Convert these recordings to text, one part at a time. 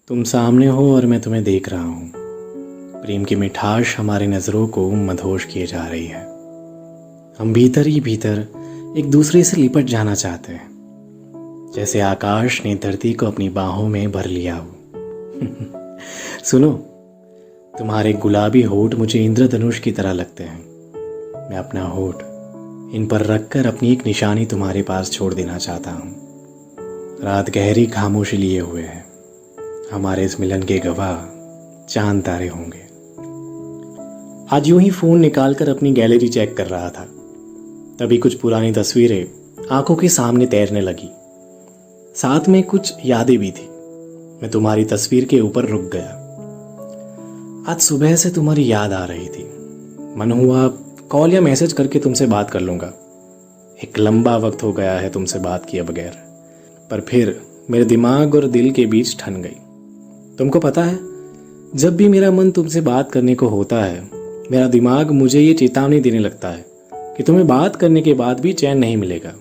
तुम सामने हो और मैं तुम्हें देख रहा हूँ। प्रेम की मिठास हमारी नज़रों को मदहोश किए जा रही है। हम भीतर ही भीतर एक दूसरे से लिपट जाना चाहते हैं, जैसे आकाश ने धरती को अपनी बाहों में भर लिया हो। सुनो, तुम्हारे गुलाबी होठ मुझे इंद्रधनुष की तरह लगते हैं। मैं अपना होठ इन पर रखकर अपनी एक निशानी तुम्हारे पास छोड़ देना चाहता हूँ। रात गहरी खामोशी लिए हुए है। हमारे इस मिलन के गवाह चांद तारे होंगे। आज यूं ही फोन निकालकर अपनी गैलरी चेक कर रहा था, तभी कुछ पुरानी तस्वीरें आंखों के सामने तैरने लगी। साथ में कुछ यादें भी थी। मैं तुम्हारी तस्वीर के ऊपर रुक गया। आज सुबह से तुम्हारी याद आ रही थी। मन हुआ कॉल या मैसेज करके तुमसे बात कर लूंगा। एक लंबा वक्त हो गया है तुमसे बात किए बगैर, पर फिर मेरे दिमाग और दिल के बीच ठन गई। तुमको पता है, जब भी मेरा मन तुमसे बात करने को होता है, मेरा दिमाग मुझे ये चेतावनी देने लगता है कि तुम्हें बात करने के बाद भी चैन नहीं मिलेगा।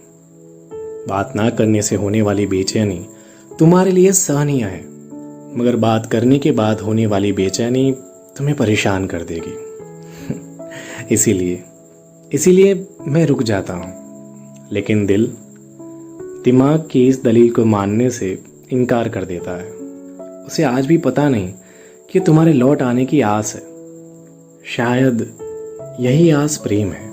बात ना करने से होने वाली बेचैनी तुम्हारे लिए सहनीय है, मगर बात करने के बाद होने वाली बेचैनी तुम्हें परेशान कर देगी। इसीलिए मैं रुक जाता हूँ, लेकिन दिमाग की इस दलील को मानने से इनकार कर देता है। उसे आज भी पता नहीं कि तुम्हारे लौट आने की आस है। शायद यही आस प्रेम है।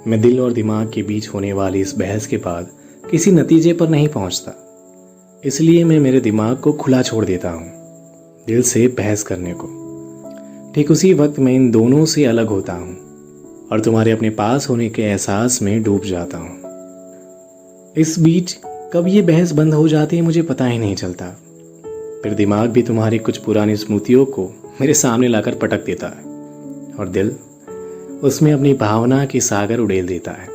मैं दिल और दिमाग के बीच होने वाली इस बहस के बाद किसी नतीजे पर नहीं पहुंचता, इसलिए मैं मेरे दिमाग को खुला छोड़ देता हूं दिल से बहस करने को। ठीक उसी वक्त मैं इन दोनों से अलग होता हूं और तुम्हारे अपने पास होने के एहसास में डूब जाता हूं। इस बीच कब ये बहस बंद हो जाती है मुझे पता ही नहीं चलता। फिर दिमाग भी तुम्हारी कुछ पुरानी स्मृतियों को मेरे सामने लाकर पटक देता है और दिल उसमें अपनी भावना की सागर उड़ेल देता है।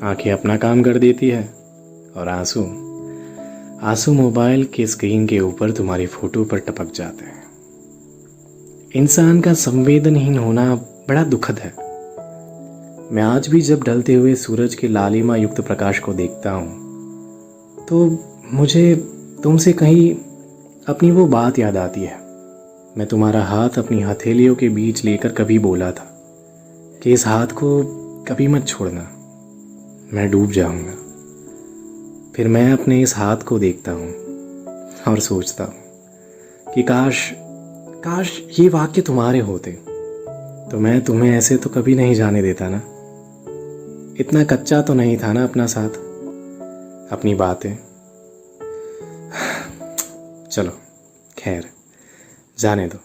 आंखें अपना काम कर देती है और आंसू मोबाइल के स्क्रीन के ऊपर तुम्हारी फोटो पर टपक जाते हैं। इंसान का संवेदनहीन होना बड़ा दुखद है। मैं आज भी जब ढलते हुए सूरज के लालिमा युक्त प्रकाश को देखता हूँ तो मुझे तुमसे कहीं अपनी वो बात याद आती है। मैं तुम्हारा हाथ अपनी हथेलियों के बीच लेकर कभी बोला था कि इस हाथ को कभी मत छोड़ना, मैं डूब जाऊंगा। फिर मैं अपने इस हाथ को देखता हूँ और सोचता हूँ कि काश ये वाक्य तुम्हारे होते तो मैं तुम्हें ऐसे तो कभी नहीं जाने देता ना। इतना कच्चा तो नहीं था ना अपना साथ, अपनी बातें। चलो खैर, जाने दो।